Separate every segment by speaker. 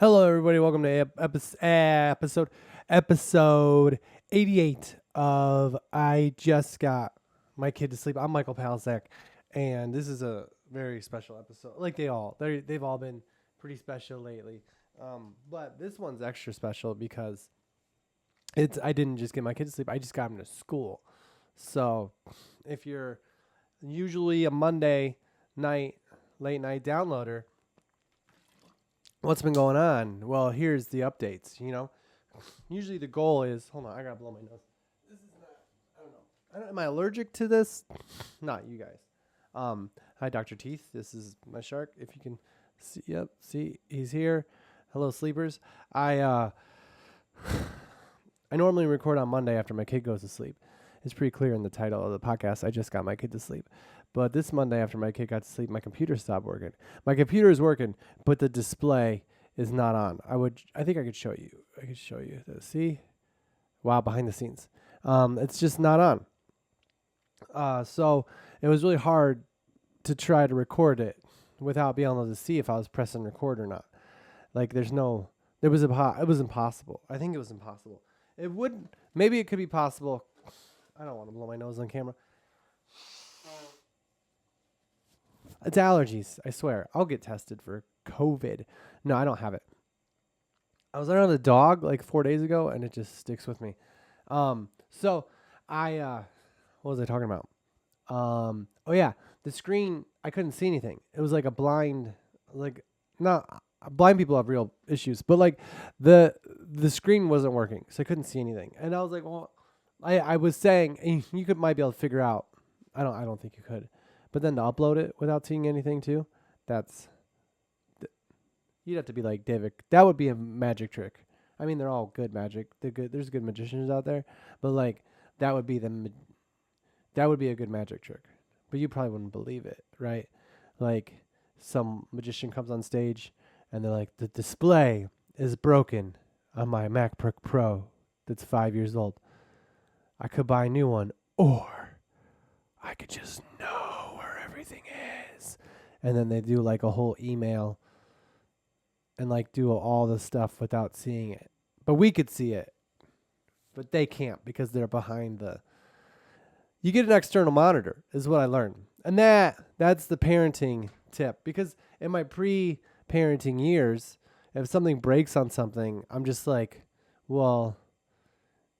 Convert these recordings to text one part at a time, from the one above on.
Speaker 1: Hello, everybody. Welcome to episode 88 of I Just Got My Kid to Sleep. I'm Michael Palzak, and this is a very special episode. Like they've all been pretty special lately. But this one's extra special because I didn't just get my kid to sleep. I just got him to school. So if you're usually a Monday night, late night downloader, what's been going on? Well, here's the updates. Usually the goal is. Hold on, I gotta blow my nose. This is not. I don't know. Am I allergic to this? Not you guys. Hi, Dr. Teeth. This is my shark. If you can see, yep, see, he's here. Hello, sleepers. I normally record on Monday after my kid goes to sleep. It's pretty clear in the title of the podcast. I just got my kid to sleep. But this Monday after my kid got to sleep, my computer stopped working. My computer is working, but the display is not on. I think I could show you. I could show you this. See? Wow, behind the scenes. It's just not on. So it was really hard to try to record it without being able to see if I was pressing record or not. Like it was impossible. I think it was impossible. Maybe it could be possible. I don't want to blow my nose on camera. It's allergies, I swear. I'll get tested for COVID. No, I don't have it. I was around a dog like 4 days ago, and it just sticks with me. So what was I talking about? Oh yeah, the screen. I couldn't see anything. It was like a blind, not blind people have real issues, but like the screen wasn't working, so I couldn't see anything. And I was like, well, I was saying you might be able to figure out. I don't think you could. But then to upload it without seeing anything too, you'd have to be like David. That would be a magic trick. I mean, they're all good magic. There's good magicians out there, but like that would be a good magic trick. But you probably wouldn't believe it, right? Like some magician comes on stage and they're like, the display is broken on my MacBook Pro that's 5 years old. I could buy a new one, or I could just know where everything is. And then they do like a whole email and like do all the stuff without seeing it. But we could see it. But they can't because they're behind you get an external monitor is what I learned. And that's the parenting tip. Because in my pre-parenting years, if something breaks on something, I'm just like, well,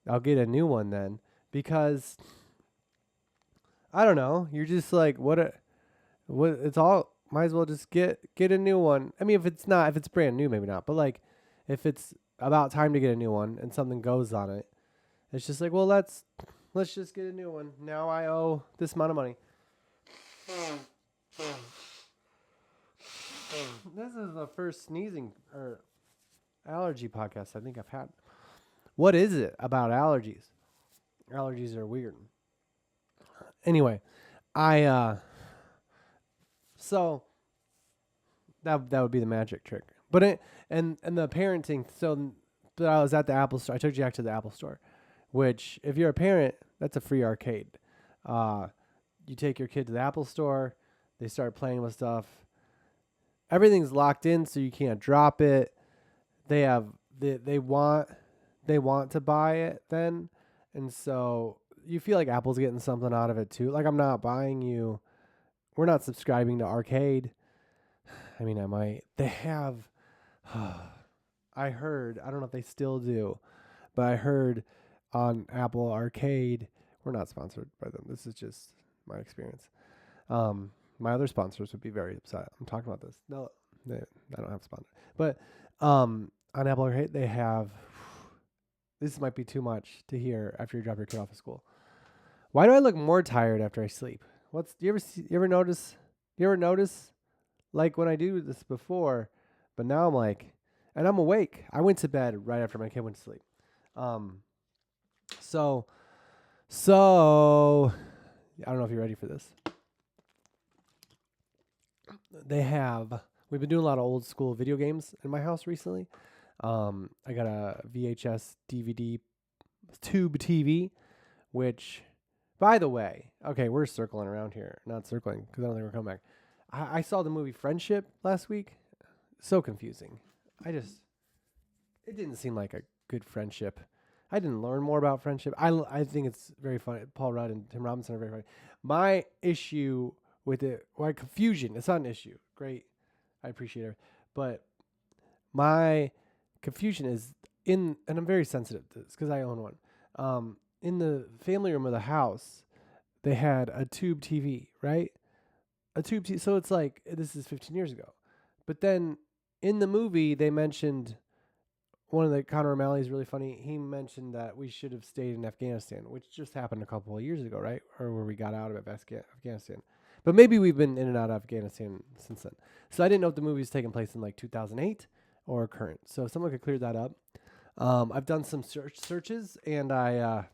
Speaker 1: I'll get a new one then. Because I don't know. You're just like, it's all, might as well just get a new one. I mean, if it's brand new, maybe not. But like, if it's about time to get a new one and something goes on it, it's just like, well, let's just get a new one. Now I owe this amount of money. This is the first sneezing or allergy podcast I think I've had. What is it about allergies? Allergies are weird. Anyway, so that would be the magic trick. But and the parenting. But I was at the Apple Store. I took Jack to the Apple Store, which if you're a parent, that's a free arcade. You take your kid to the Apple Store. They start playing with stuff. Everything's locked in, so you can't drop it. They want to buy it then, and so you feel like Apple's getting something out of it too. Like we're not subscribing to Arcade. I mean, I might. They have, I heard, I don't know if they still do, but I heard on Apple Arcade, we're not sponsored by them. This is just my experience. My other sponsors would be very upset. I'm talking about this. No, I don't have a sponsor. But on Apple Arcade, they have, this might be too much to hear after you drop your kid off of school. Why do I look more tired after I sleep? Do you ever notice like when I do this before, but now I'm like, and I'm awake. I went to bed right after my kid went to sleep. So I don't know if you're ready for this. We've been doing a lot of old school video games in my house recently. I got a VHS DVD tube TV, which, by the way, okay, we're circling around here. Not circling because I don't think we're coming back. I saw the movie Friendship last week. So confusing. It didn't seem like a good friendship. I didn't learn more about friendship. I think it's very funny. Paul Rudd and Tim Robinson are very funny. My issue with it, my confusion, it's not an issue. Great. I appreciate it. But my confusion is and I'm very sensitive to this because I own one. In the family room of the house, they had a tube TV, right? A tube TV. So it's like, this is 15 years ago. But then in the movie, they mentioned one of the Conor O'Malley's really funny. He mentioned that we should have stayed in Afghanistan, which just happened a couple of years ago, right? Or where we got out of Afghanistan. But maybe we've been in and out of Afghanistan since then. So I didn't know if the movie was taking place in like 2008 or current. So if someone could clear that up. I've done some searches, and I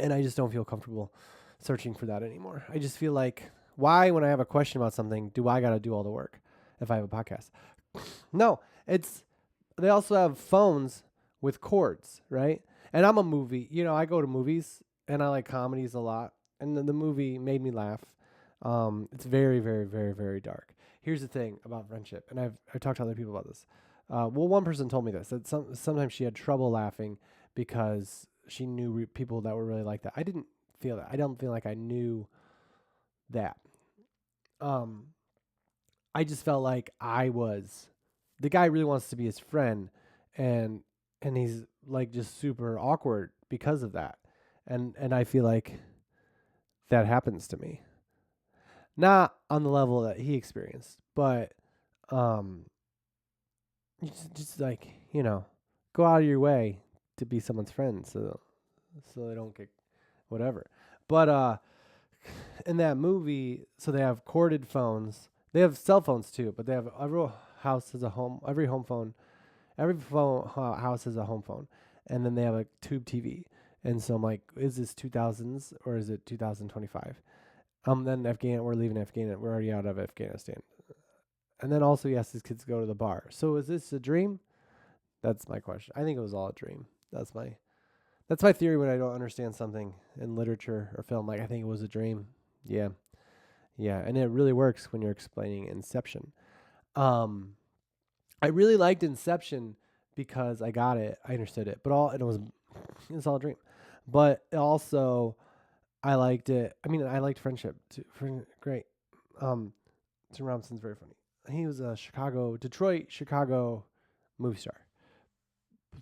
Speaker 1: just don't feel comfortable searching for that anymore. I just feel like, why, when I have a question about something, do I got to do all the work if I have a podcast? No, they also have phones with cords, right? And I'm a movie, I go to movies and I like comedies a lot. And the movie made me laugh. It's very, very, very, very dark. Here's the thing about friendship, and I've talked to other people about this. One person told me this, that sometimes she had trouble laughing because she knew people that were really like that. I didn't feel that. I don't feel like I knew that. I just felt like the guy really wants to be his friend, and he's like just super awkward because of that. And I feel like that happens to me. Not on the level that he experienced, but um just like, go out of your way to be someone's friend so they don't get whatever. But in that movie, so they have corded phones. They have cell phones too, but they have every house has a home. Every home phone, every phone house has a home phone, and then they have a tube TV. And so I'm like, is this 2000s or is it 2025? Then we're leaving Afghanistan. We're already out of Afghanistan. And then also he asked his kids to go to the bar. So is this a dream? That's my question. I think it was all a dream. That's my theory when I don't understand something in literature or film. Like, I think it was a dream. Yeah. Yeah. And it really works when you're explaining Inception. I really liked Inception because I got it. I understood it. But it's all a dream. But also, I liked it. I mean, I liked Friendship too. Great. Tim Robinson's very funny. He was a Detroit, Chicago movie star.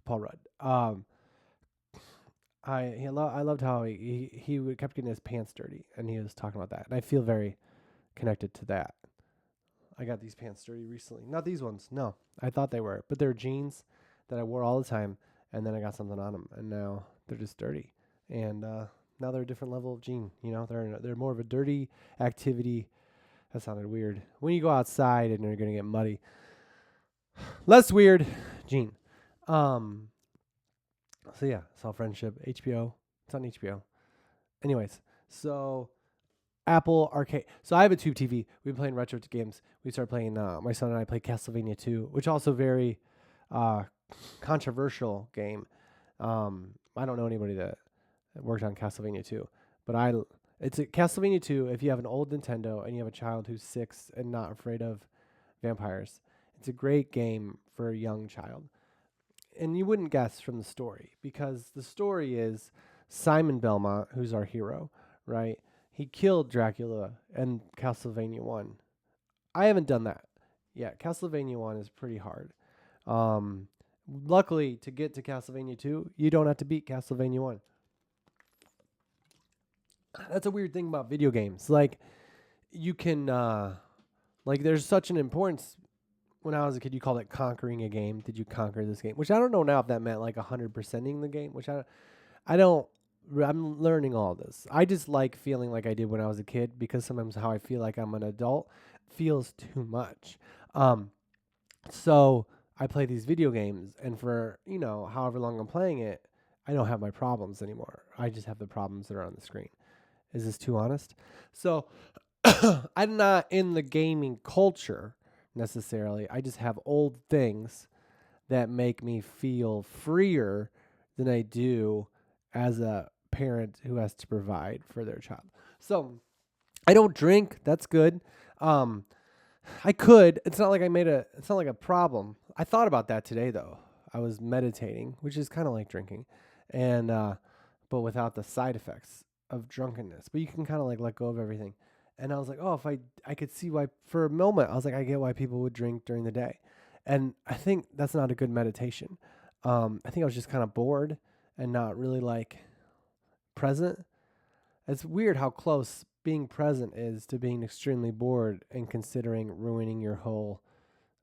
Speaker 1: Paul Rudd. I loved how he kept getting his pants dirty, and he was talking about that, and I feel very connected to that. I got these pants dirty recently. Not these ones. No, I thought they were, but they're jeans that I wore all the time, and then I got something on them, and now they're just dirty. And now they're a different level of jean. They're more of a dirty activity. That sounded weird. When you go outside and you're gonna get muddy, less weird, jean. So yeah, saw Friendship, HBO. It's on HBO. Anyways, so Apple Arcade. So I have a tube TV. We've been playing retro games. We started playing. My son and I played Castlevania 2, which also very controversial game. I don't know anybody that worked on Castlevania 2, but it's a Castlevania 2 if you have an old Nintendo and you have a child who's 6 and not afraid of vampires. It's a great game for a young child. And you wouldn't guess from the story, because the story is Simon Belmont, who's our hero, right? He killed Dracula in Castlevania 1. I haven't done that yet. Castlevania 1 is pretty hard. Luckily, to get to Castlevania 2, you don't have to beat Castlevania 1. That's a weird thing about video games. Like, you can, there's such an importance. When I was a kid, you called it conquering a game. Did you conquer this game? Which I don't know now if that meant like 100%ing the game, which I'm learning all this. I just like feeling like I did when I was a kid, because sometimes how I feel like I'm an adult feels too much. So I play these video games, and for, however long I'm playing it, I don't have my problems anymore. I just have the problems that are on the screen. Is this too honest? So I'm not in the gaming culture necessarily. I just have old things that make me feel freer than I do as a parent who has to provide for their child. So I don't drink. That's good. I could. It's not like it's not like a problem. I thought about that today though. I was meditating, which is kind of like drinking, and but without the side effects of drunkenness. But you can kind of like let go of everything. And I was like, oh, if I could see why for a moment I was like, I get why people would drink during the day, and I think that's not a good meditation. I think I was just kind of bored and not really like present. It's weird how close being present is to being extremely bored and considering ruining your whole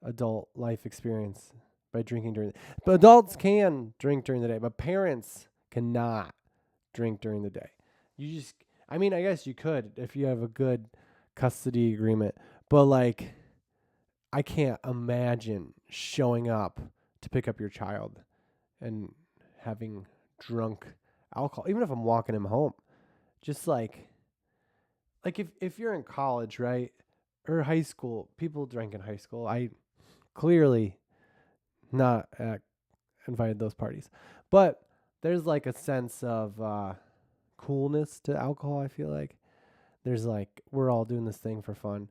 Speaker 1: adult life experience by drinking during. But adults can drink during the day, but parents cannot drink during the day. You just, I mean, I guess you could if you have a good custody agreement, but like, I can't imagine showing up to pick up your child and having drunk alcohol, even if I'm walking him home. Just like if you're in college, right, or high school, people drink in high school. I clearly not invited those parties, but there's like a sense of coolness to alcohol. I feel like there's like we're all doing this thing for fun,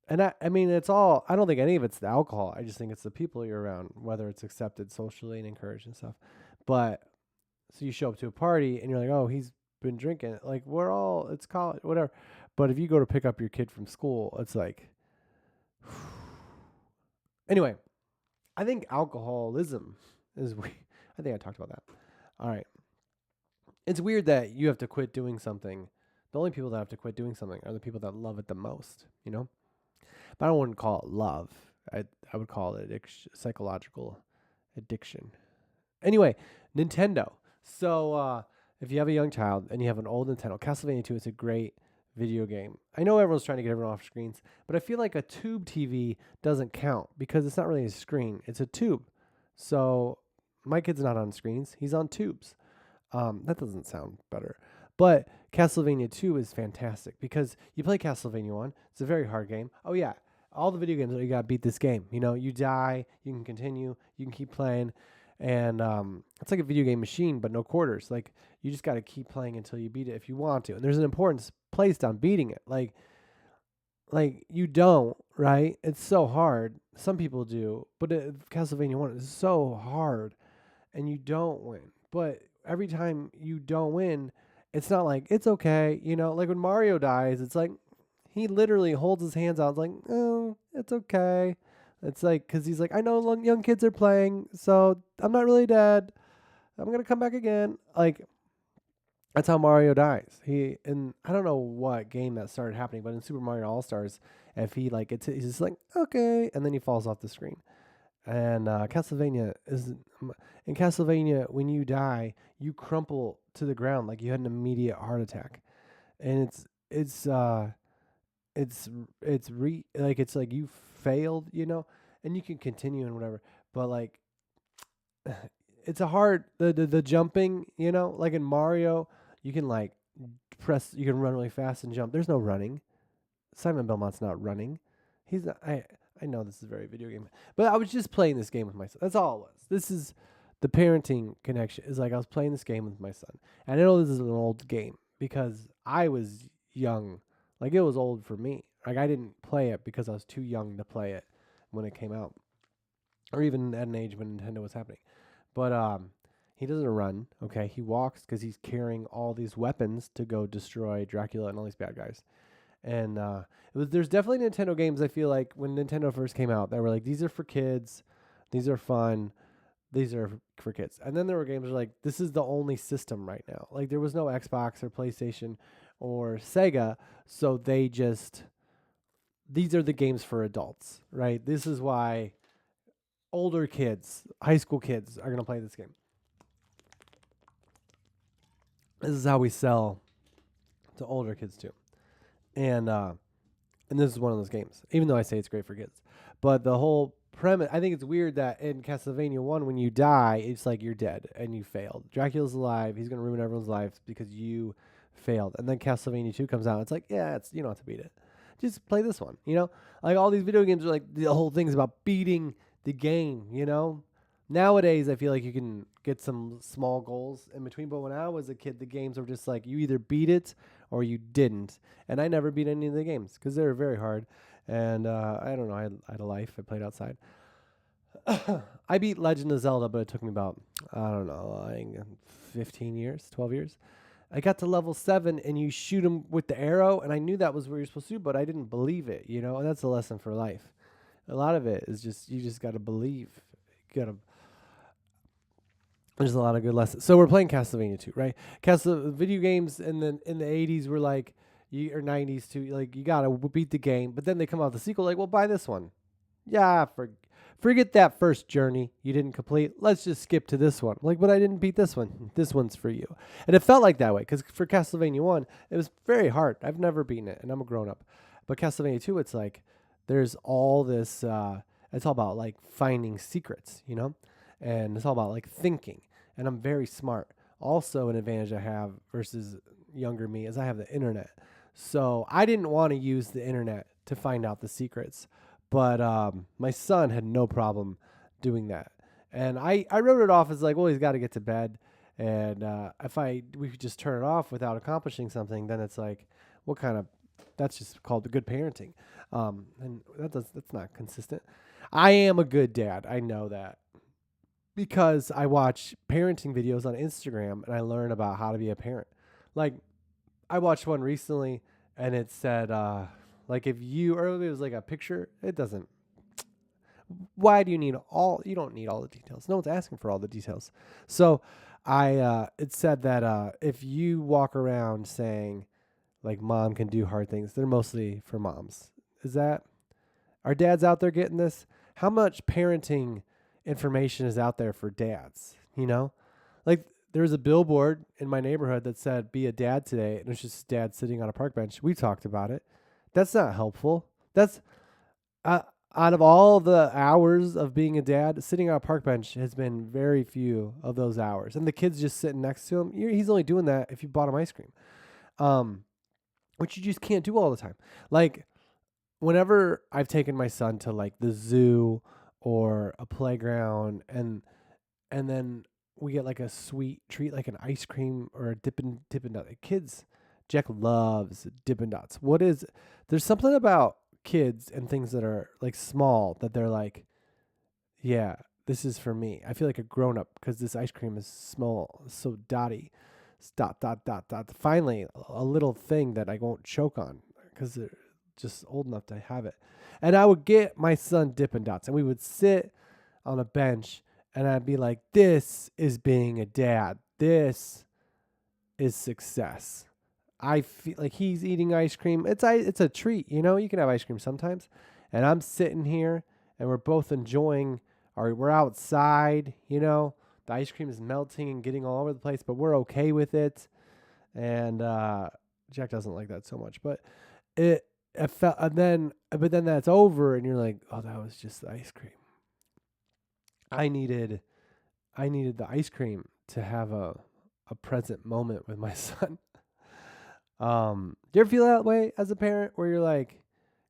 Speaker 1: and I mean it's all. I don't think any of it's the alcohol. I just think it's the people you're around, whether it's accepted socially and encouraged and stuff. But so you show up to a party and you're like, oh, he's been drinking. Like we're all, it's college, whatever. But if you go to pick up your kid from school, it's like, anyway, I think alcoholism is weird. I think I talked about that. All right. It's weird that you have to quit doing something. The only people that have to quit doing something are the people that love it the most, you know? But I wouldn't call it love. I would call it psychological addiction. Anyway, Nintendo. So if you have a young child and you have an old Nintendo, Castlevania 2 is a great video game. I know everyone's trying to get everyone off screens, but I feel like a tube TV doesn't count because it's not really a screen. It's a tube. So my kid's not on screens. He's on tubes. That doesn't sound better. But Castlevania 2 is fantastic because you play Castlevania 1. It's a very hard game. Oh, yeah. All the video games, you got to beat this game. You know, you die, you can continue, you can keep playing. And it's like a video game machine, but no quarters. Like, you just got to keep playing until you beat it if you want to. And there's an importance placed on beating it. Like you don't, right? It's so hard. Some people do. But Castlevania 1 is so hard. And you don't win. But every time you don't win, it's not like, it's okay. You know, like when Mario dies, it's like, he literally holds his hands out. It's like, oh, it's okay. It's like, because he's like, I know young kids are playing, so I'm not really dead. I'm going to come back again. Like, that's how Mario dies. And I don't know what game that started happening, but in Super Mario All-Stars, if he, like, he's just like, okay, and then he falls off the screen. And in Castlevania, when you die, you crumple to the ground like you had an immediate heart attack. And it's like you failed, you know, and you can continue and whatever, but like it's a hard the jumping, you know, like in Mario, you can like you can run really fast and jump. There's no running. Simon Belmont's not running. He's not. I know this is very video game, but I was just playing this game with my son. That's all it was. This is the parenting connection. Is like I was playing this game with my son, and I know this is an old game because I was young. Like, it was old for me. Like, I didn't play it because I was too young to play it when it came out. Or even at an age when Nintendo was happening. But he doesn't run, okay? He walks because he's carrying all these weapons to go destroy Dracula and all these bad guys. And there's definitely Nintendo games, I feel like, when Nintendo first came out, that were like, these are for kids, these are fun, these are for kids. And then there were games that were like, this is the only system right now. Like, there was no Xbox or PlayStation or Sega, so these are the games for adults, right? This is why older kids, high school kids, are going to play this game. This is how we sell to older kids too. And this is one of those games, even though I say it's great for kids. But the whole premise, I think it's weird that in Castlevania 1, when you die, it's like you're dead and you failed. Dracula's alive. He's going to ruin everyone's lives because you failed. And then Castlevania 2 comes out. It's like, yeah, you don't have to beat it. Just play this one, you know? Like, all these video games are like, the whole thing's about beating the game, you know? Nowadays, I feel like you can get some small goals in between. But when I was a kid, the games were just like, you either beat it or you didn't. And I never beat any of the games because they were very hard. And I don't know, I had a life. I played outside. I beat Legend of Zelda, but it took me about, I don't know, like 15 years, 12 years. I got to level 7 and you shoot him with the arrow, and I knew that was what you're supposed to do, but I didn't believe it, and that's a lesson for life. A lot of it is just, you just got to believe. You got to, there's a lot of good lessons. So we're playing Castlevania 2, right? Video games in the 80s were like, or 90s too, like you got to beat the game, but then they come out with the sequel, like, well, buy this one. Yeah, forget that first journey you didn't complete. Let's just skip to this one. Like, but I didn't beat this one. This one's for you. And it felt like that way because for Castlevania 1, it was very hard. I've never beaten it, and I'm a grown up. But Castlevania 2, it's like there's all this, it's all about like finding secrets. And it's all about like thinking. And I'm very smart. Also, an advantage I have versus younger me is I have the internet. So I didn't want to use the internet to find out the secrets. But my son had no problem doing that. And I wrote it off as like, well, he's got to get to bed. And if we could just turn it off without accomplishing something, then it's like, what kind of, that's just called good parenting. And that's not consistent. I am a good dad. I know that because I watch parenting videos on Instagram and I learn about how to be a parent. Like I watched one recently and it said, like if you, or it was like a picture, it doesn't, why do you don't need all the details. No one's asking for all the details. So it said that if you walk around saying like mom can do hard things, they're mostly for moms. Are dads out there getting this? How much parenting information is out there for dads? Like there was a billboard in my neighborhood that said, be a dad today. And it's just dad sitting on a park bench. We talked about it. That's not helpful. That's out of all the hours of being a dad, sitting on a park bench has been very few of those hours. And the kid's just sitting next to him. He's only doing that if you bought him ice cream, which you just can't do all the time. Like whenever I've taken my son to like the zoo or a playground and then we get like a sweet treat like an ice cream or a Dippin' Dot. Jack loves Dippin' Dots. There's something about kids and things that are like small that they're like, yeah, this is for me. I feel like a grown up because this ice cream is small, so dotty. It's dot, dot, dot, dot. Finally, a little thing that I won't choke on because they're just old enough to have it. And I would get my son Dippin' Dots and we would sit on a bench and I'd be like, this is being a dad. This is success. I feel like he's eating ice cream. It's a treat, You can have ice cream sometimes, and I'm sitting here, and we're both enjoying. We're outside, The ice cream is melting and getting all over the place, but we're okay with it. And Jack doesn't like that so much, but it felt. But then that's over, and you're like, oh, that was just the ice cream. I needed the ice cream to have a present moment with my son. Do you ever feel that way as a parent where you're like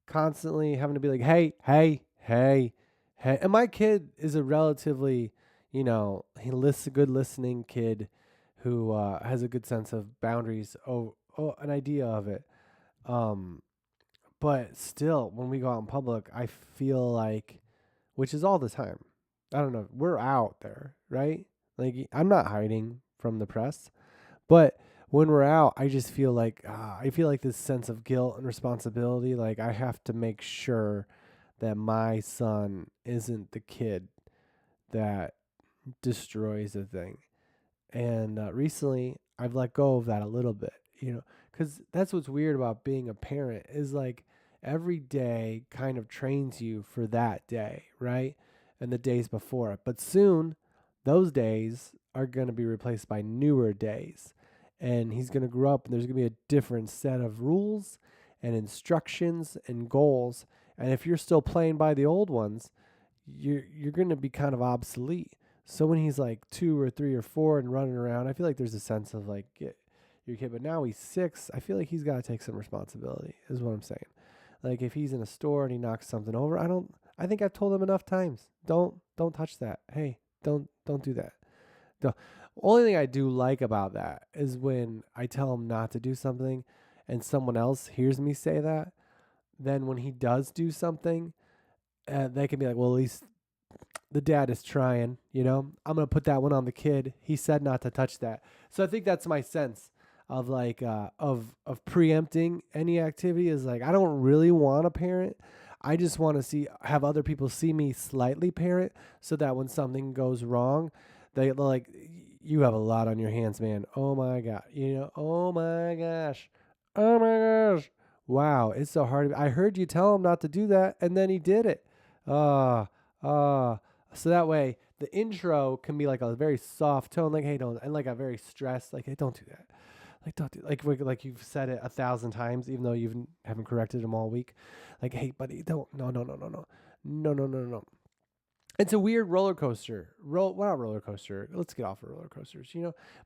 Speaker 1: constantly having to be like, hey, hey, hey, hey? And my kid is a relatively, good listening kid who has a good sense of boundaries, an idea of it. But still, when we go out in public, I feel like, which is all the time, I don't know, we're out there, right? Like I'm not hiding from the press, but when we're out, I just feel like this sense of guilt and responsibility. Like I have to make sure that my son isn't the kid that destroys a thing. And recently, I've let go of that a little bit, because that's what's weird about being a parent is like every day kind of trains you for that day, right? And the days before it. But soon, those days are going to be replaced by newer days. And he's going to grow up, and there's going to be a different set of rules and instructions and goals. And if you're still playing by the old ones, you're going to be kind of obsolete. So when he's like 2 or 3 or 4 and running around, I feel like there's a sense of like, get your kid. But now he's 6. I feel like he's got to take some responsibility, is what I'm saying. Like if he's in a store and he knocks something over, I think I've told him enough times, don't touch that. Hey, don't do that. The only thing I do like about that is when I tell him not to do something and someone else hears me say that, then when he does do something, they can be like, well, at least the dad is trying, I'm going to put that one on the kid. He said not to touch that. So I think that's my sense of like, of preempting any activity is like, I don't really want to parent. I just want to have other people see me slightly parent so that when something goes wrong, they're like, you have a lot on your hands, man. Oh my God. Oh my gosh. Oh my gosh. Wow. It's so hard. I heard you tell him not to do that, and then he did it. Ah, so that way the intro can be like a very soft tone, like, hey, don't, and like a very stressed, like, hey, don't do that. Like, don't do, like you've said it 1,000 times, even though you haven't corrected him all week. Like, hey, buddy, don't, no, no, no, no, no, no, no, no, no. It's a weird roller coaster. Well, not roller coaster. Let's get off of roller coasters.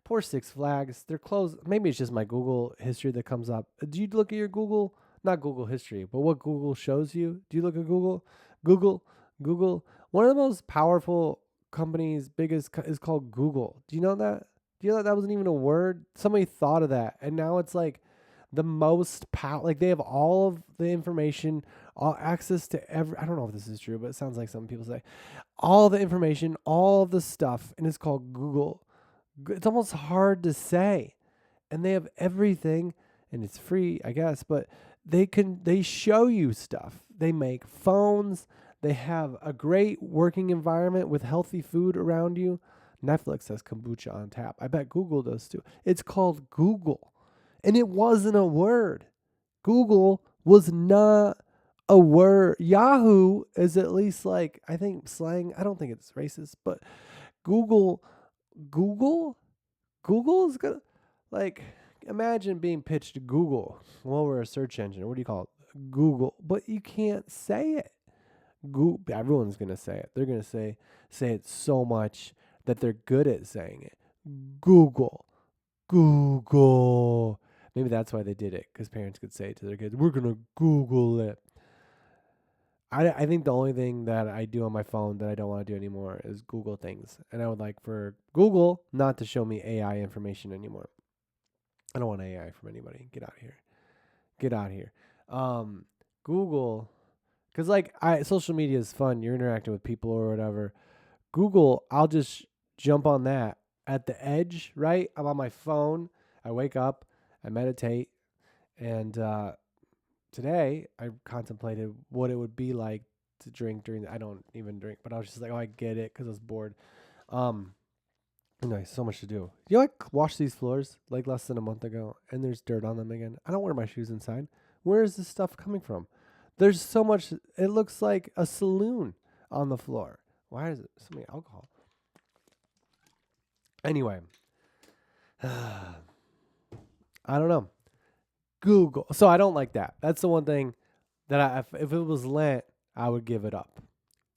Speaker 1: Poor Six Flags. They're closed. Maybe it's just my Google history that comes up. Do you look at your Google? Not Google history, but what Google shows you? Do you look at Google? Google, Google. One of the most powerful companies, biggest, is called Google. Do you know that? Do you know that wasn't even a word? Somebody thought of that, and now it's like the most power. Like they have all of the information, all access to every. I don't know if this is true, but it sounds like some people say all the information, all of the stuff, and it's called Google. It's almost hard to say, and they have everything, and it's free, I guess, but they show you stuff. They make phones. They have a great working environment with healthy food around you. Netflix has kombucha on tap. I bet Google does too. It's called Google, and it wasn't a word. Google was not a word. Yahoo is at least like, I think, slang. I don't think it's racist, but Google, Google, Google is gonna, like, imagine being pitched to Google. Well, we're a search engine. What do you call it? Google, but you can't say it. Google, everyone's gonna say it. They're gonna say it so much that they're good at saying it. Google, Google. Maybe that's why they did it, because parents could say it to their kids, we're gonna Google it. I think the only thing that I do on my phone that I don't want to do anymore is Google things. And I would like for Google not to show me AI information anymore. I don't want AI from anybody. Get out of here. Get out of here. Google, because like social media is fun. You're interacting with people or whatever. Google, I'll just jump on that at the edge, right? I'm on my phone. I wake up, I meditate, and today I contemplated what it would be like to drink during I don't even drink, but I was just like, oh, I get it, because I was bored. Anyway, so much to do. I washed these floors like less than a month ago, and there's dirt on them again. I don't wear my shoes inside. Where is this stuff coming from? There's so much. It looks like a saloon on the floor. Why is it so many alcohol? Anyway, I don't know. Google. So I don't like that. That's the one thing that if it was Lent, I would give it up.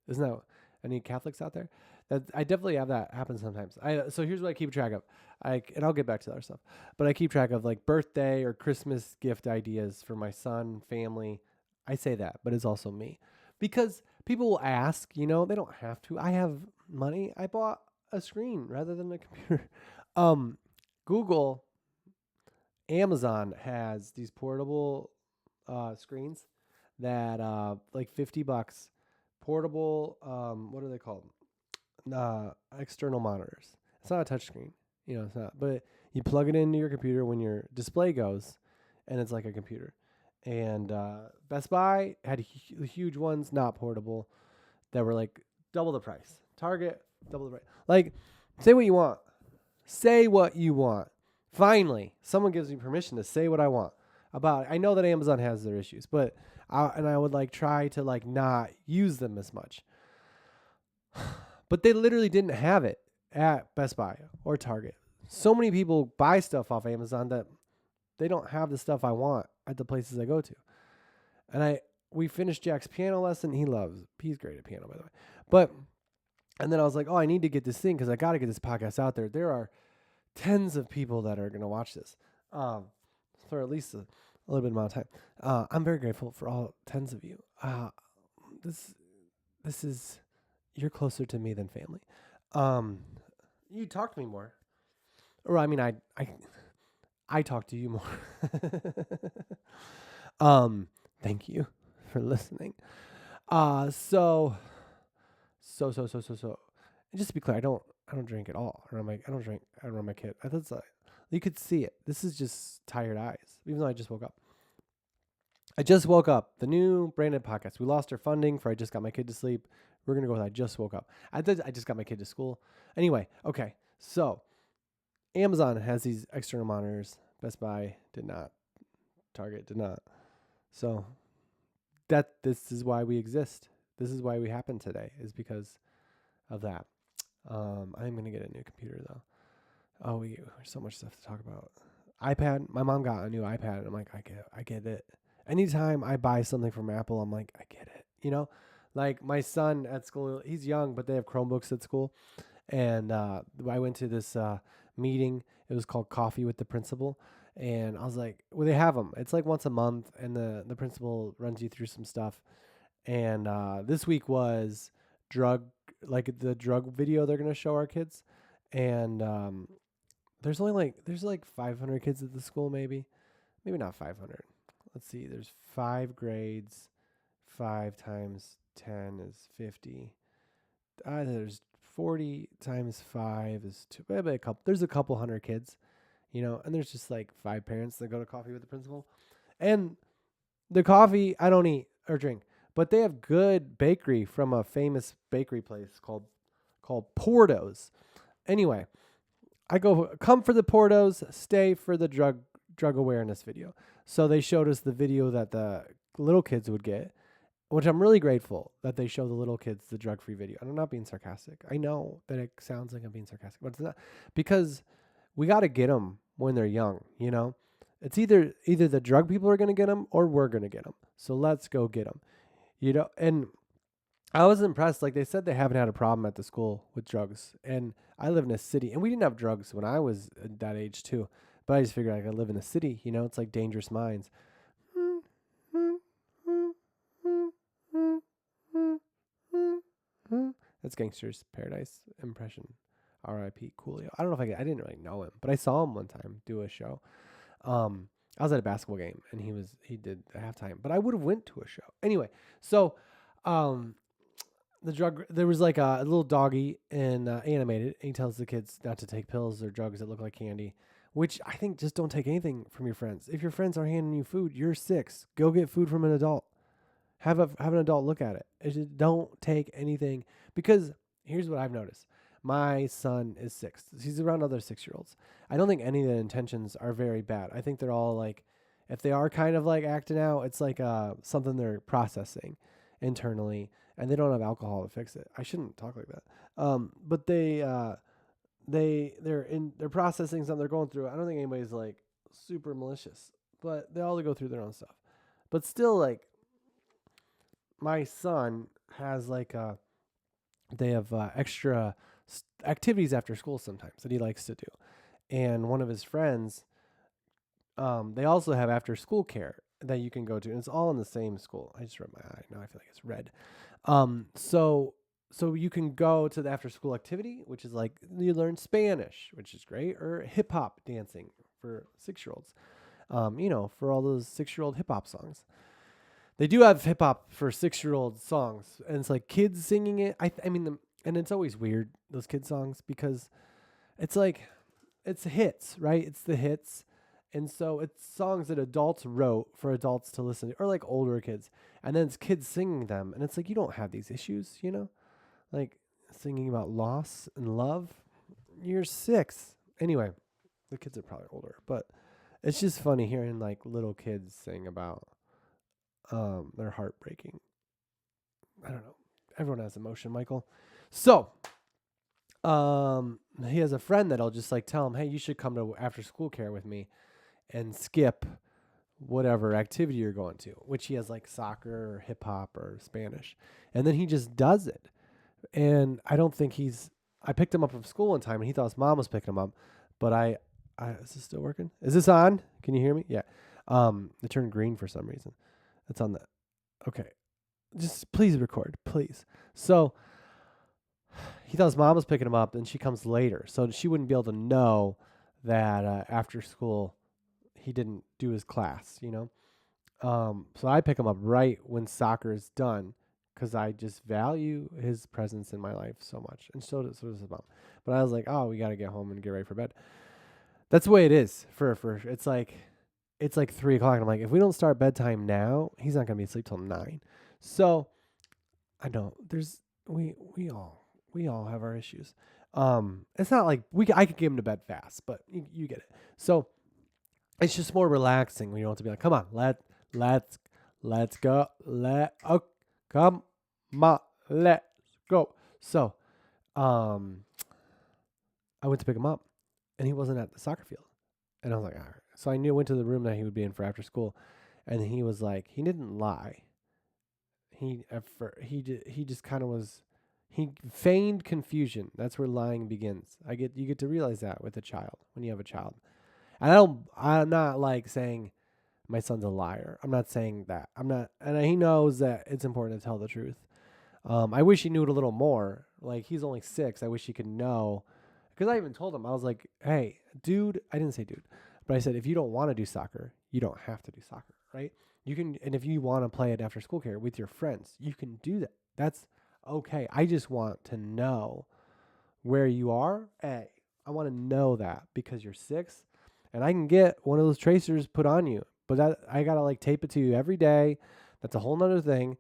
Speaker 1: Isn't that any Catholics out there? That I definitely have that happen sometimes. So here's what I keep track of. And I'll get back to the other stuff. But I keep track of like birthday or Christmas gift ideas for my son, family. I say that, but it's also me. Because people will ask, they don't have to. I have money. I bought a screen rather than a computer. Google, Amazon has these portable screens that like $50. Portable, what are they called? External monitors. It's not a touch screen, it's not. But you plug it into your computer when your display goes, and it's like a computer. And Best Buy had huge ones, not portable, that were like double the price. Target, double the price. Like, say what you want. Say what you want. Finally, someone gives me permission to say what I want about it. I know that Amazon has their issues, but I would like try to like not use them as much. But they literally didn't have it at Best Buy or Target. So many people buy stuff off Amazon that they don't have the stuff I want at the places I go to. And we finished Jack's piano lesson. He's great at piano, by the way. And then I was like, oh, I need to get this thing because I got to get this podcast out there. There are tens of people that are going to watch this for at least a little bit amount of time. I'm very grateful for all tens of you. This is, you're closer to me than family. You talk to me more. Or I mean, I talk to you more. Thank you for listening. So So. And just to be clear, I don't drink at all. I don't drink around my kid. I thought it's like, you could see it. This is just tired eyes. Even though I just woke up. I just woke up. The new branded podcast. We lost our funding for I just got my kid to sleep. We're gonna go with I just woke up. I just got my kid to school. Anyway, okay. So Amazon has these external monitors. Best Buy did not. Target did not. So this is why we exist. This is why we happen today, is because of that. I'm gonna get a new computer though. Oh, there's so much stuff to talk about. iPad. My mom got a new iPad, and I'm like, I get it. Anytime I buy something from Apple, I'm like, I get it. Like my son at school, he's young, but they have Chromebooks at school, and I went to this meeting. It was called Coffee with the Principal, and I was like, well, they have them. It's like once a month, and the principal runs you through some stuff. And this week was drug, like the drug video they're gonna show our kids, and there's like 500 kids at the school, maybe not 500. Let's see. There's 5 grades. 5 times 10 is 50. There's 40 times 5 is maybe a couple. There's a couple hundred kids, and there's just like 5 parents that go to coffee with the principal. And the coffee I don't eat or drink, but they have good bakery from a famous bakery place called Porto's. Anyway, I come for the Portos, stay for the drug awareness video. So they showed us the video that the little kids would get, which I'm really grateful that they show the little kids the drug-free video. And I'm not being sarcastic. I know that it sounds like I'm being sarcastic, but it's not, because we got to get them when they're young. It's either the drug people are going to get them or we're going to get them. So let's go get them. And I was impressed. Like they said, they haven't had a problem at the school with drugs. And I live in a city, and we didn't have drugs when I was at that age too. But I just figured I could live in a city. It's like Dangerous Minds. That's Gangster's Paradise impression. R.I.P. Coolio. I don't know if I didn't really know him, but I saw him one time do a show. I was at a basketball game, and he did a halftime, but I would have went to a show anyway. So, there was like a little doggy in animated, and he tells the kids not to take pills or drugs that look like candy, which I think just don't take anything from your friends. If your friends are handing you food, you're 6. Go get food from an adult. Have an adult look at it. Just don't take anything, because here's what I've noticed. My son is 6. He's around other 6-year-olds. I don't think any of the intentions are very bad. I think they're all like, if they are kind of like acting out, it's like something they're processing internally, and they don't have alcohol to fix it. I shouldn't talk like that. But they're processing something, they're going through it. I don't think anybody's like super malicious, but they all go through their own stuff. But still, like, my son has like they have extra activities after school sometimes that he likes to do, and one of his friends, they also have after school care that you can go to, and it's all in the same school. I just rubbed my eye. Now I feel like it's red. So you can go to the after school activity, which is like you learn Spanish, which is great, or hip hop dancing for 6-year-olds. For all those 6-year-old hip hop songs. They do have hip hop for 6-year-old songs, and it's like kids singing it. And it's always weird, those kids songs, because it's like, it's hits, right? It's the hits. And so it's songs that adults wrote for adults to listen to, or like older kids. And then it's kids singing them. And it's like, you don't have these issues, like singing about loss and love. You're 6. Anyway, the kids are probably older, but it's just funny hearing like little kids sing about they're heartbreaking. I don't know. Everyone has emotion, Michael. So, he has a friend that'll just like tell him, hey, you should come to after school care with me and skip whatever activity you're going to, which he has like soccer or hip hop or Spanish. And then he just does it. And I don't think I picked him up from school one time, and he thought his mom was picking him up, but is this still working? Is this on? Can you hear me? Yeah. It turned green for some reason. It's on the, okay. Just please record, please. So he thought his mom was picking him up, and she comes later. So she wouldn't be able to know that after school he didn't do his class, So I pick him up right when soccer is done, because I just value his presence in my life so much, and so does his mom. But I was like, oh, we got to get home and get ready for bed. That's the way it is for it's like 3 o'clock. And I'm like, if we don't start bedtime now, he's not gonna be asleep till 9. So I know there's we all have our issues. It's not like I could get him to bed fast, but you get it. So it's just more relaxing when you don't have to be like, come on, let's go, come on, let's go. So I went to pick him up, and he wasn't at the soccer field, and I was like, all right. So I went to the room that he would be in for after school, and he was like, he didn't lie. He just kind of was. He feigned confusion. That's where lying begins. You get to realize that with a child when you have a child. And I'm not like saying my son's a liar. I'm not saying that. I'm not, and he knows that it's important to tell the truth. I wish he knew it a little more. Like, he's only 6. I wish he could know, because I even told him, I was like, hey, dude. I didn't say dude, but I said, if you don't want to do soccer, you don't have to do soccer, right? You can, and if you want to play it after school care with your friends, you can do that. That's okay. I just want to know where you are. Hey, I want to know that because you're 6, and I can get one of those tracers put on you, but that I gotta like tape it to you every day. That's a whole nother thing,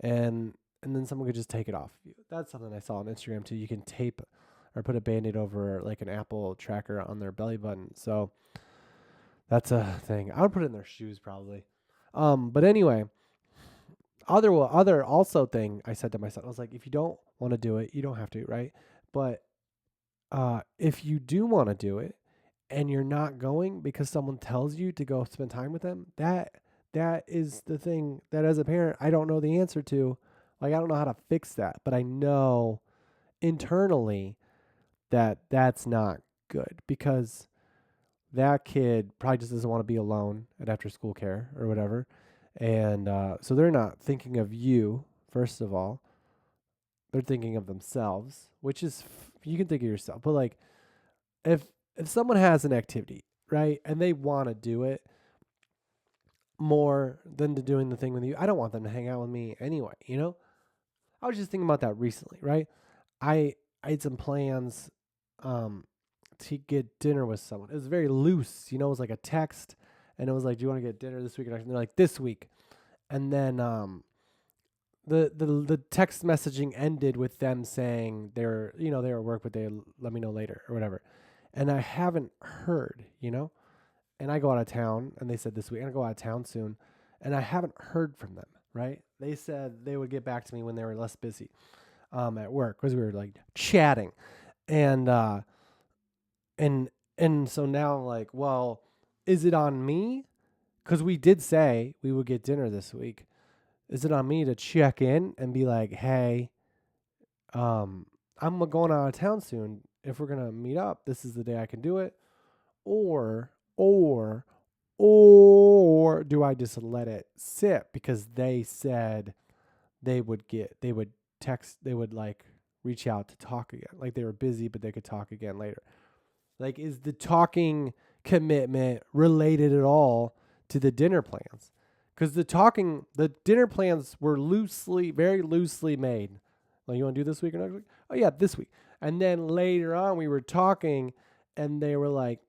Speaker 1: and then someone could just take it off you. That's something I saw on Instagram too. You can tape or put a Band-Aid over like an Apple tracker on their belly button. So that's a thing. I would put it in their shoes probably. But anyway, other also thing I said to my son, I was like, if you don't want to do it, you don't have to, right? But if you do want to do it and you're not going because someone tells you to go spend time with them, that is the thing that as a parent I don't know the answer to. Like, I don't know how to fix that, but I know internally that that's not good, because that kid probably just doesn't want to be alone at after school care or whatever. And so they're not thinking of you, first of all. They're thinking of themselves, which is, you can think of yourself. But like, if someone has an activity, right, and they want to do it more than to doing the thing with you, I don't want them to hang out with me anyway, you know? I was just thinking about that recently, right? I had some plans to get dinner with someone. It was very loose, you know, it was like a text, and it was like, do you want to get dinner this week? And they're like, this week. And then the text messaging ended with them saying they were at work, but they let me know later or whatever. And I haven't heard, you know, and I go out of town, and they said this week, and I go out of town soon, and I haven't heard from them, right? They said they would get back to me when they were less busy at work, because we were like chatting. And and so now I'm like, well, is it on me? Because we did say we would get dinner this week. Is it on me to check in and be like, hey, I'm going out of town soon. If we're gonna meet up, this is the day I can do it. Or or or do I just let it sit because they said they would text, they would like reach out to talk again. Like, they were busy, but they could talk again later. Like, is the talking commitment related at all to the dinner plans? Because the dinner plans were very loosely made. Like, you want to do this week or next week? Oh yeah, this week. And then later on, we were talking, and they were like,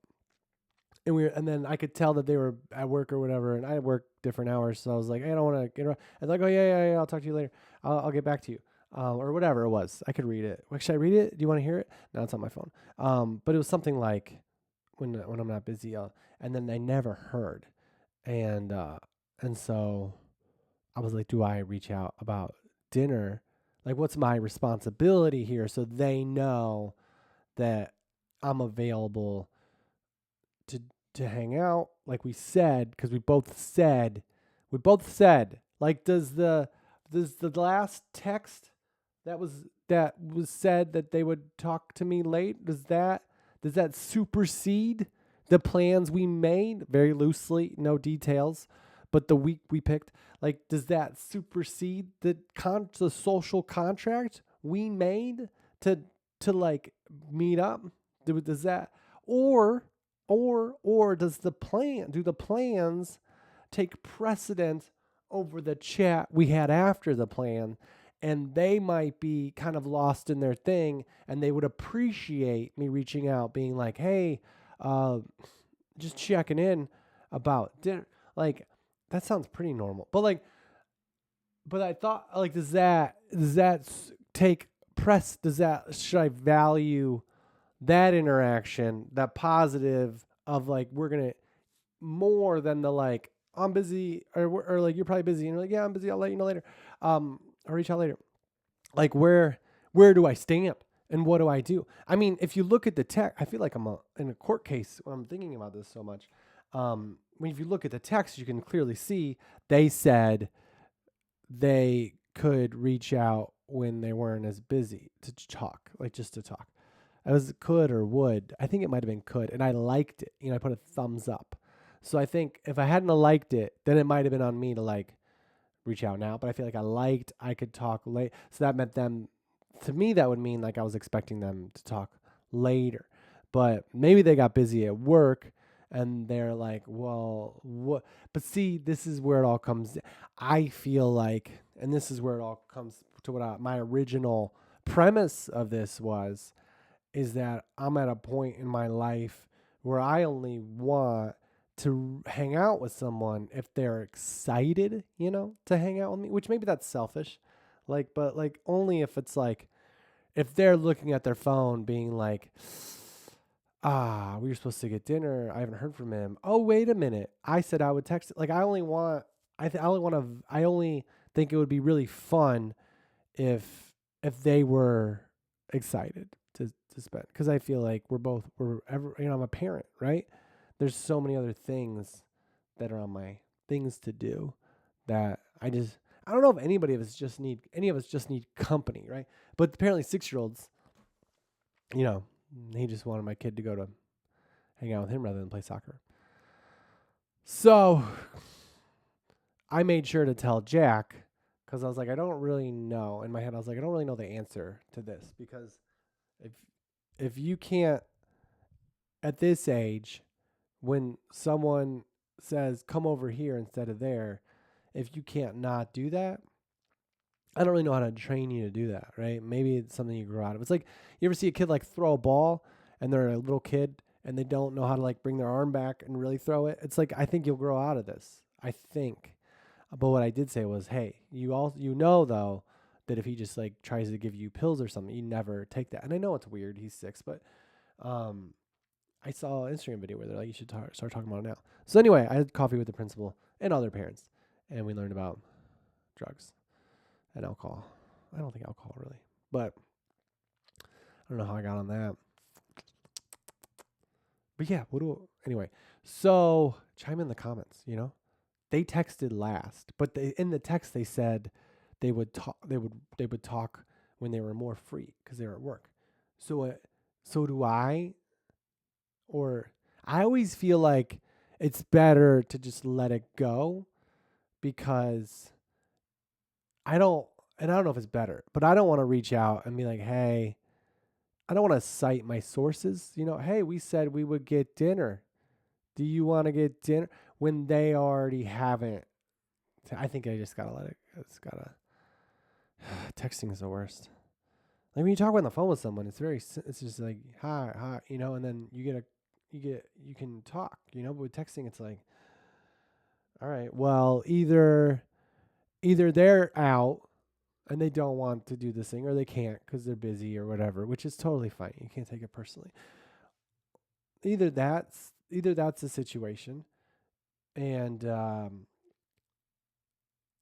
Speaker 1: and then I could tell that they were at work or whatever, and I work different hours, so I was like, hey, I don't want to get around. And they're like, oh yeah, I'll talk to you later. I'll get back to you, or whatever it was. I could read it. Should I read it? Do you want to hear it? No, it's on my phone. But it was something like, when I'm not busy, and then I never heard, and so I was like, do I reach out about dinner? Like, what's my responsibility here, so they know that I'm available to hang out, like we said, because we both said, like, does the last text that was said that they would talk to me late, does that supersede the plans we made, very loosely, no details, but the week we picked? Like, does that supersede the social contract we made to like meet up? Does that, or does the plans take precedent over the chat we had after the plan, and they might be kind of lost in their thing, and they would appreciate me reaching out, being like, "Hey, uh, just checking in about dinner." Like that sounds pretty normal, but I thought like, does that take press? Should I value that interaction, that positive of like we're gonna more than the like I'm busy or like you're probably busy and you're like yeah I'm busy, I'll let you know later, I'll reach out later. Like where do I stand and what do I do? I mean, if you look at the text, I feel like in a court case when I'm thinking about this so much. When if you look at the text, you can clearly see they said they could reach out when they weren't as busy to talk, like just to talk. It was could or would. I think it might have been could, and I liked it. I put a thumbs up. So I think if I hadn't liked it, then it might have been on me to like reach out now. But I feel like I could talk late. So that meant them, to me, that would mean like I was expecting them to talk later. But maybe they got busy at work and they're like, well, what? But see, this is where it all comes. I feel like, and this is where it all comes to my original premise of this was, is that I'm at a point in my life where I only want to hang out with someone if they're excited, to hang out with me, which maybe that's selfish. But like only if it's like, if they're looking at their phone being like, we were supposed to get dinner. I haven't heard from him. Oh, wait a minute. I said I would text. Like I only want, I only think it would be really fun if they were excited to spend, because I feel like I'm a parent, right? There's so many other things that are on my things to do that I don't know if any of us just need company, right? But apparently 6-year-olds, you know, he just wanted my kid to go to hang out with him rather than play soccer. So I made sure to tell Jack, because I was like, I don't really know. In my head, I was like, I don't really know the answer to this, because if you can't, at this age, when someone says come over here instead of there, if you can't not do that, I don't really know how to train you to do that, right? Maybe it's something you grow out of. It's like, you ever see a kid like throw a ball and they're a little kid and they don't know how to like bring their arm back and really throw it? It's like, I think you'll grow out of this. I think. But what I did say was, hey, though, that if he just like tries to give you pills or something, you never take that. And I know it's weird, he's 6, but I saw an Instagram video where they're like, you should start talking about it now. So anyway, I had coffee with the principal and other parents, and we learned about drugs and alcohol. I don't think alcohol really, but I don't know how I got on that. But yeah, anyway, so chime in the comments, They texted last, but in the text they said they would talk they would talk when they were more free because they were at work. So do I, or I always feel like it's better to just let it go, because I don't and I don't know if it's better, but I don't want to reach out and be like, "Hey, I don't want to cite my sources, hey, we said we would get dinner. Do you want to get dinner?" When they already haven't. I think I just gotta let it. It's gotta. Texting is the worst. Like when you talk on the phone with someone, it's just like hi, and then you can talk, But with texting, it's like, all right, well, either they're out and they don't want to do this thing, or they can't because they're busy or whatever, which is totally fine. You can't take it personally. Either that's the situation, and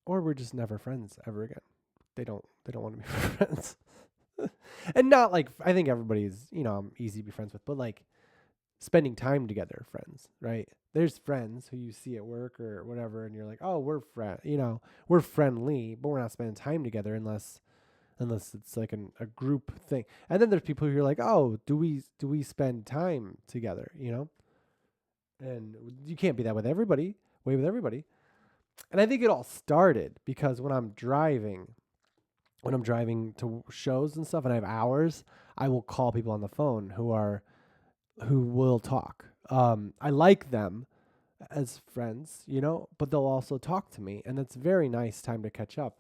Speaker 1: or we're just never friends ever again. They don't want to be friends. And not like, I think everybody's, easy to be friends with, but like spending time together, friends, right? There's friends who you see at work or whatever, and you're like, oh, we're we're friendly, but we're not spending time together unless it's like a group thing. And then there's people who are like, oh, do we spend time together, And you can't be that with everybody, with everybody. And I think it all started because when I'm driving to shows and stuff and I have hours, I will call people on the phone who will talk. I like them as friends, but they'll also talk to me, and it's very nice time to catch up.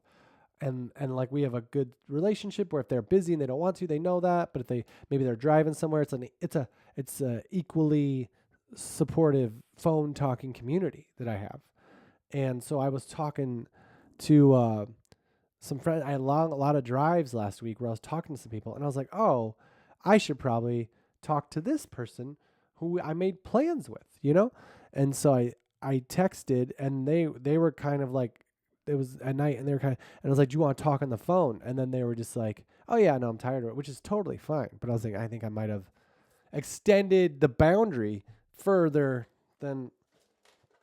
Speaker 1: and like we have a good relationship where if they're busy and they don't want to, they know that. But if they maybe they're driving somewhere, it's a equally supportive phone talking community that I have. And so I was talking to some friends. I had a lot of drives last week where I was talking to some people, and I was like, oh, I should probably talk to this person who I made plans with, you know? And so I texted, and they were kind of like, it was at night, and they were kind of, and I was like, do you want to talk on the phone? And then they were just like, oh yeah, no, I'm tired of it, which is totally fine. But I was like, I think I might have extended the boundary further than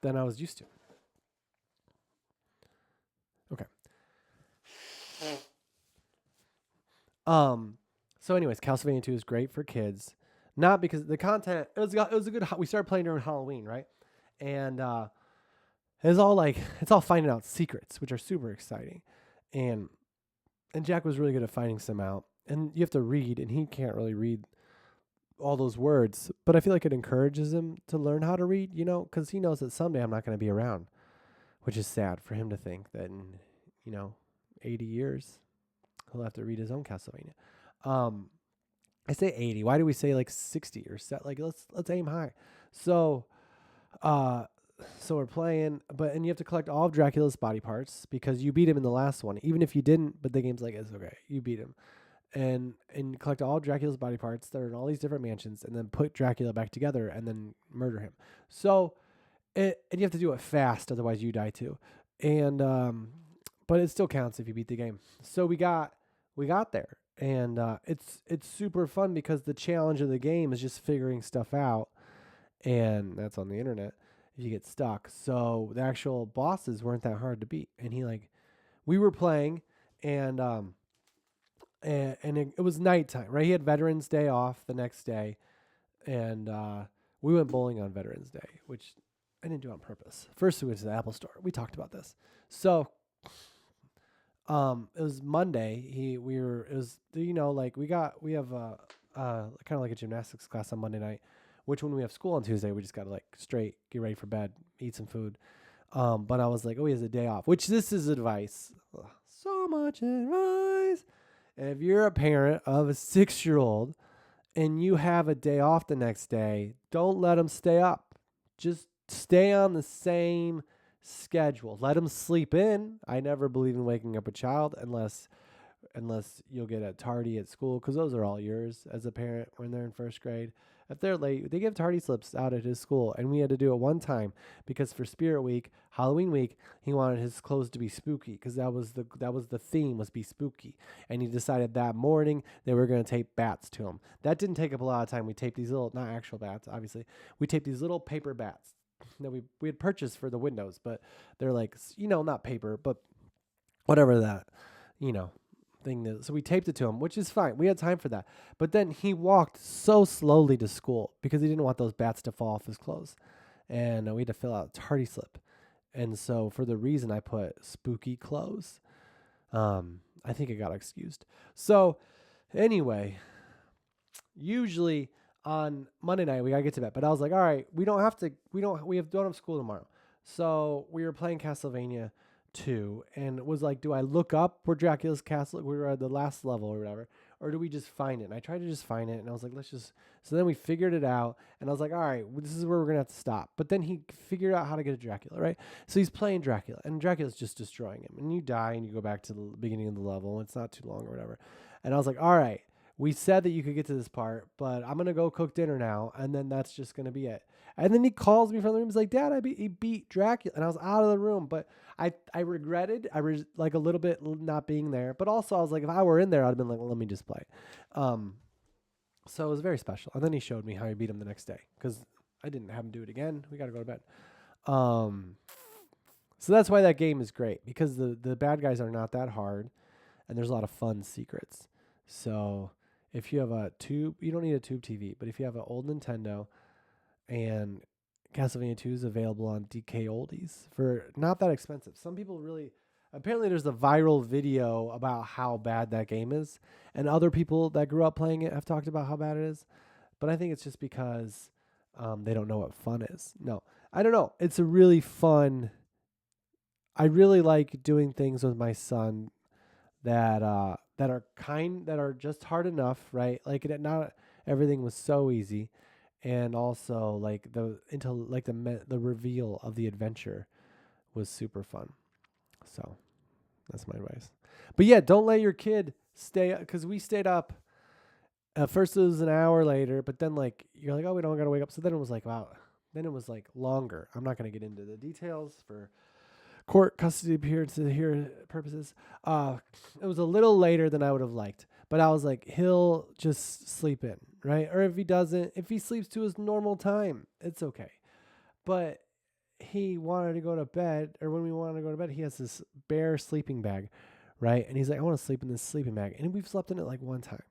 Speaker 1: I was used to. Okay. So anyways, Castlevania 2 is great for kids. Not because the content, it was a good, we started playing during Halloween, right? And it's all finding out secrets, which are super exciting. And Jack was really good at finding some out. And you have to read, and he can't really read all those words, but I feel like it encourages him to learn how to read, because he knows that someday I'm not going to be around, which is sad for him to think that in, 80 years, he'll have to read his own Castlevania. I say 80. Why do we say like 60 or set? Like let's aim high. So, so we're playing, and you have to collect all of Dracula's body parts because you beat him in the last one. Even if you didn't, but the game's like, it's okay, you beat him, and collect all of Dracula's body parts that are in all these different mansions, and then put Dracula back together, and then murder him. So, and you have to do it fast, otherwise you die too. And but it still counts if you beat the game. So we got there, and it's super fun because the challenge of the game is just figuring stuff out, and that's on the internet if you get stuck. So the actual bosses weren't that hard to beat, and we were playing, and it was nighttime, right? He had Veterans Day off the next day, and we went bowling on Veterans Day, which I didn't do on purpose. First, we went to the Apple Store. We talked about this. So it was Monday. We have kind of like a gymnastics class on Monday night, which when we have school on Tuesday, we just got to like straight get ready for bed, eat some food. But I was like, oh, he has a day off, which this is advice. Ugh, so much advice. If you're a parent of a 6-year-old and you have a day off the next day, don't let them stay up. Just stay on the same schedule. Let them sleep in. I never believe in waking up a child unless you'll get a tardy at school, because those are all yours as a parent when they're in first grade. If they're late, they give tardy slips out at his school, and we had to do it one time because for Spirit Week, Halloween week, he wanted his clothes to be spooky because that was the theme, was be spooky, and he decided that morning they were going to tape bats to him. That didn't take up a lot of time. We taped these little, not actual bats, obviously. We taped these little paper bats that we had purchased for the windows, but they're like, not paper, but whatever that, thing is. So we taped it to him, which is fine. We had time for that. But then he walked so slowly to school because he didn't want those bats to fall off his clothes. And we had to fill out a tardy slip. And so for the reason I put spooky clothes, I think I got excused. So anyway, usually on Monday night we gotta get to bed. But I was like, all right, we don't have school tomorrow. So we were playing Castlevania 2, and it was like, do I look up where Dracula's castle, we were at the last level or whatever, or do we just find it? And I tried to just find it, and I was like, so then we figured it out, and I was like, all right, this is where we're gonna have to stop. But then he figured out how to get to Dracula, right? So he's playing Dracula, and Dracula's just destroying him, and you die, and you go back to the beginning of the level, and it's not too long or whatever. And I was like, all right, we said that you could get to this part, but I'm gonna go cook dinner now, and then that's just gonna be it. And then he calls me from the room. He's like, Dad, he beat Dracula. And I was out of the room. But I regretted, like a little bit not being there. But also I was like, if I were in there, I'd have been like, well, let me just play. So it was very special. And then he showed me how he beat him the next day, because I didn't have him do it again. We got to go to bed. So that's why that game is great, because the bad guys are not that hard. And there's a lot of fun secrets. So if you have a tube, you don't need a tube TV. But if you have an old Nintendo, and Castlevania 2 is available on DK Oldies for not that expensive. Some people apparently there's a viral video about how bad that game is, and other people that grew up playing it have talked about how bad it is. But I think it's just because they don't know what fun is. No, I don't know. It's a really fun. I really like doing things with my son that are just hard enough, right? Like not everything was so easy, and also like the reveal of the adventure was super fun. So that's my advice. But yeah, don't let your kid stay because we stayed up. At first it was an hour later, but then like you're like, oh, we don't gotta wake up. So then it was like, wow. Then it was like longer. I'm not gonna get into the details for court custody appearances here purposes. Uh, it was a little later than I would have liked, but I was like, he'll just sleep in, right? Or if he doesn't, if he sleeps to his normal time, it's okay. But he wanted to go to bed, or when we wanted to go to bed, he has this bare sleeping bag, right? And he's like, I want to sleep in this sleeping bag. And we've slept in it like one time.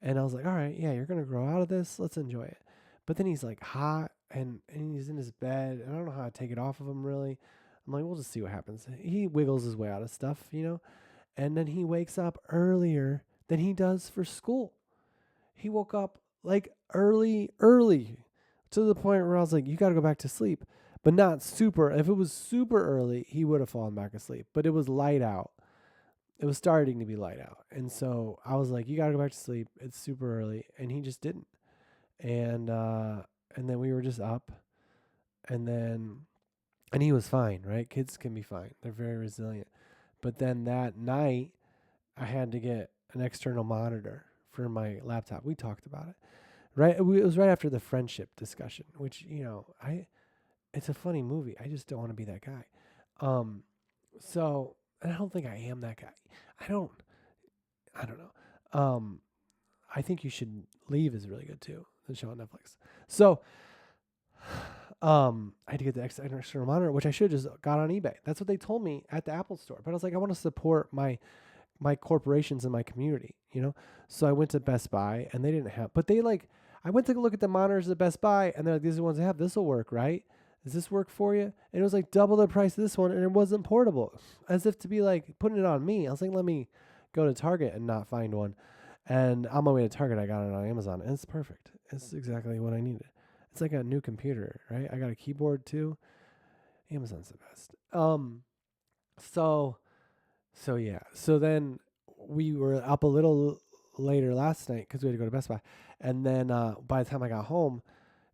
Speaker 1: And I was like, all right, yeah, you're going to grow out of this. Let's enjoy it. But then he's like hot and he's in his bed. And I don't know how to take it off of him really. I'm like, we'll just see what happens. He wiggles his way out of stuff, you know? And then he wakes up earlier than he does for school. He woke up like early to the point where I was like, you got to go back to sleep. But not super. If it was super early, he would have fallen back asleep. But it was light out. It was starting to be light out. And so I was like, you got to go back to sleep. It's super early. And he just didn't. And then we were just up. And then, and he was fine, right? Kids can be fine. They're very resilient. But then that night, I had to get an external monitor for my laptop. We talked about it. Right? It was right after the friendship discussion, which, it's a funny movie. I just don't want to be that guy. So, and I don't think I am that guy. I don't I don't know. I think You Should Leave is really good too. The show on Netflix. So, I had to get the external monitor, which I should have just got on eBay. That's what they told me at the Apple store. But I was like, I want to support my corporations in my community, you know? So I went to Best Buy and they didn't have, but I went to look at the monitors at Best Buy and they're like, these are the ones they have. This will work, right? Does this work for you? And it was like double the price of this one and it wasn't portable. As if to be like putting it on me. I was like, let me go to Target and not find one. And on my way to Target, I got it on Amazon and it's perfect. It's exactly what I needed. It's like a new computer, right? I got a keyboard too. Amazon's the best. So yeah. So then we were up a little later last night because we had to go to Best Buy. And then by the time I got home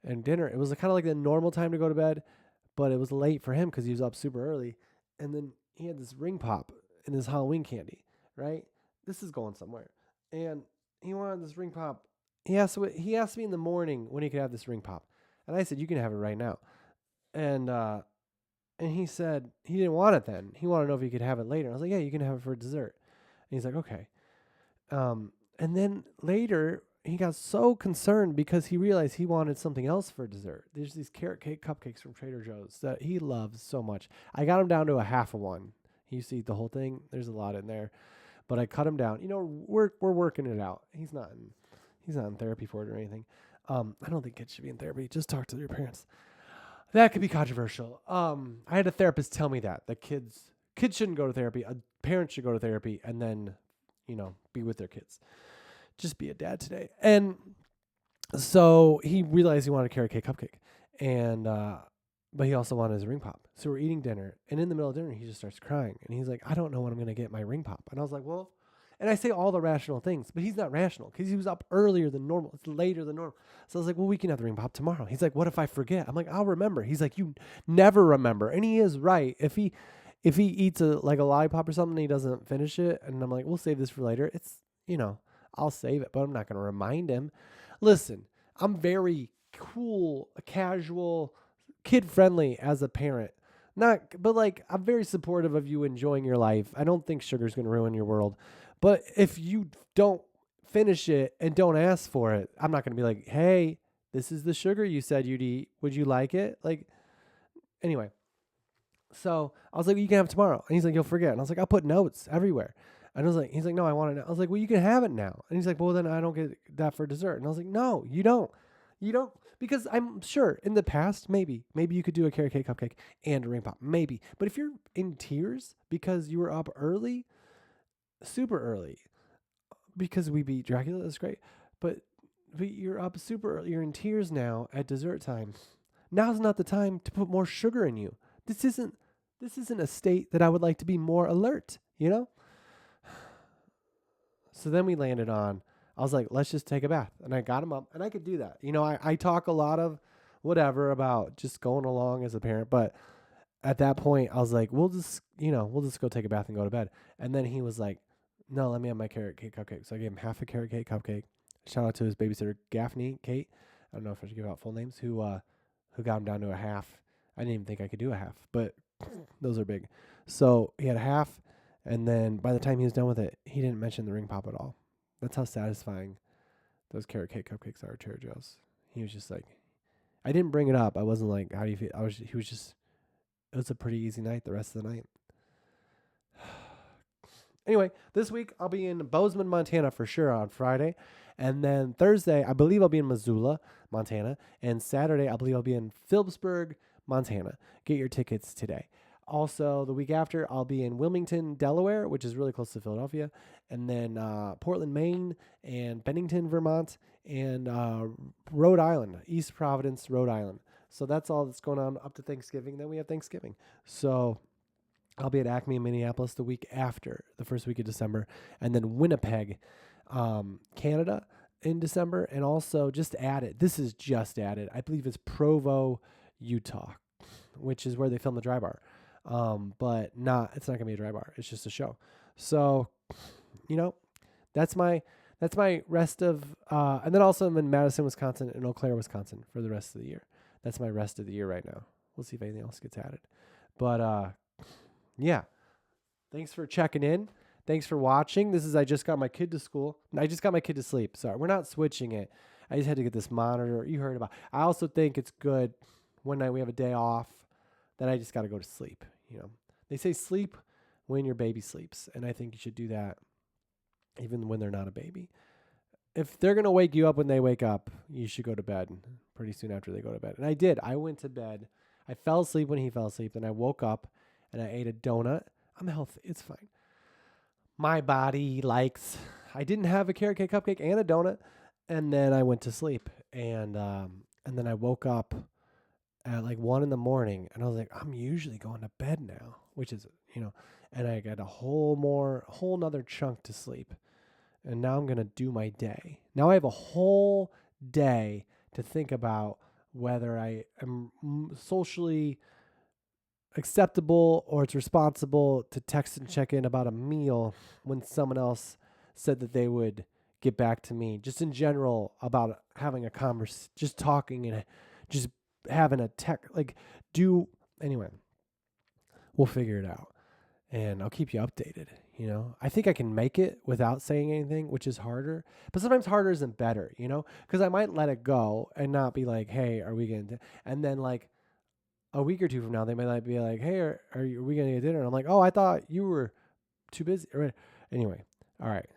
Speaker 1: and dinner, it was kind of like the normal time to go to bed, but it was late for him because he was up super early. And then he had this ring pop in his Halloween candy, right? This is going somewhere. And he wanted this ring pop. He asked me in the morning when he could have this ring pop. And I said, you can have it right now. And he said he didn't want it then. He wanted to know if he could have it later. I was like, yeah, you can have it for dessert. And he's like, okay. And then later, he got so concerned because he realized he wanted something else for dessert. There's these carrot cake cupcakes from Trader Joe's that he loves so much. I got him down to a half of one. He used to eat the whole thing. There's a lot in there, but I cut him down. We're working it out. He's not in therapy for it or anything. I don't think kids should be in therapy. Just talk to your parents. That could be controversial. I had a therapist tell me that kids shouldn't go to therapy. Parents should go to therapy and then, be with their kids. Just be a dad today. And so he realized he wanted a carrot cake cupcake, and but he also wanted his ring pop. So we're eating dinner, and in the middle of dinner, he just starts crying, and he's like, "I don't know when I'm gonna get my ring pop." And I was like, "Well," and I say all the rational things, but he's not rational because he was up earlier than normal. It's later than normal. So I was like, "Well, we can have the ring pop tomorrow." He's like, "What if I forget?" I'm like, "I'll remember." He's like, "You never remember," and he is right. If he eats a lollipop or something, and he doesn't finish it, and I'm like, "We'll save this for later." It's I'll save it, but I'm not going to remind him. Listen, I'm very cool, casual, kid-friendly as a parent. But I'm very supportive of you enjoying your life. I don't think sugar's going to ruin your world. But if you don't finish it and don't ask for it, I'm not going to be like, hey, this is the sugar you said you'd eat. Would you like it? Anyway. So I was like, you can have it tomorrow. And he's like, you'll forget. And I was like, I'll put notes everywhere. And he's like, no, I want it now. I was like, well, you can have it now. And he's like, well, then I don't get that for dessert. And I was like, no, you don't. You don't. Because I'm sure in the past, maybe you could do a carrot cake cupcake and a ring pop. Maybe. But if you're in tears because you were up early, super early, because we beat Dracula, that's great. But you're up super early. You're in tears now at dessert time. Now's not the time to put more sugar in you. This isn't a state that I would like to be more alert, So then we landed on, I was like, let's just take a bath. And I got him up, and I could do that. I talk a lot of whatever about just going along as a parent, but at that point, I was like, we'll just go take a bath and go to bed. And then he was like, no, let me have my carrot cake cupcake. So I gave him half a carrot cake cupcake. Shout out to his babysitter, Gaffney, Kate. I don't know if I should give out full names, who got him down to a half. I didn't even think I could do a half, but those are big. So he had a half, and then by the time he was done with it, he didn't mention the ring pop at all. That's how satisfying those carrot cake cupcakes are at Trader Joe's. He was just like, I didn't bring it up. I wasn't like, how do you feel? He was just, it was a pretty easy night the rest of the night. Anyway, this week I'll be in Bozeman, Montana for sure on Friday. And then Thursday, I believe I'll be in Missoula, Montana. And Saturday, I believe I'll be in Phillipsburg, Montana. Get your tickets today. Also, the week after, I'll be in Wilmington, Delaware, which is really close to Philadelphia. And then Portland, Maine, and Bennington, Vermont, and Rhode Island, East Providence, Rhode Island. So that's all that's going on up to Thanksgiving. Then we have Thanksgiving. So I'll be at Acme in Minneapolis the week after, the first week of December, and then Winnipeg, Canada in December, and also just added, this is just added, I believe it's Provo, Utah, which is where they film the Dry Bar. But it's not gonna be a dry bar. It's just a show. So, that's my rest of, and then also I'm in Madison, Wisconsin, and Eau Claire, Wisconsin for the rest of the year. That's my rest of the year right now. We'll see if anything else gets added. But, yeah. Thanks for checking in. Thanks for watching. I just got my kid to school. I just got my kid to sleep. Sorry, we're not switching it. I just had to get this monitor. You heard about. I also think it's good one night we have a day off that I just got to go to sleep. They say sleep when your baby sleeps, and I think you should do that even when they're not a baby. If they're going to wake you up when they wake up, you should go to bed pretty soon after they go to bed. And I did. I went to bed. I fell asleep when he fell asleep. Then I woke up and I ate a donut. I'm healthy. It's fine. My body likes. I didn't have a carrot cake cupcake and a donut. And then I went to sleep. And then I woke up at like 1 a.m. and I was like, I'm usually going to bed now, which is, and I got a whole nother chunk to sleep. And now I'm going to do my day. Now I have a whole day to think about whether I am socially acceptable or it's responsible to text and check in about a meal when someone else said that they would get back to me. Just in general about having a conversation, just talking and just having a anyway, we'll figure it out and I'll keep you updated. I think I can make it without saying anything, which is harder, but sometimes harder isn't better, because I might let it go and not be like, hey, are we going to, and then like a week or two from now, they might be like, hey, are we going to get dinner? And I'm like, oh, I thought you were too busy. Anyway. All right.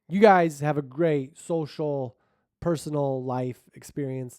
Speaker 1: You guys have a great social, personal life experience.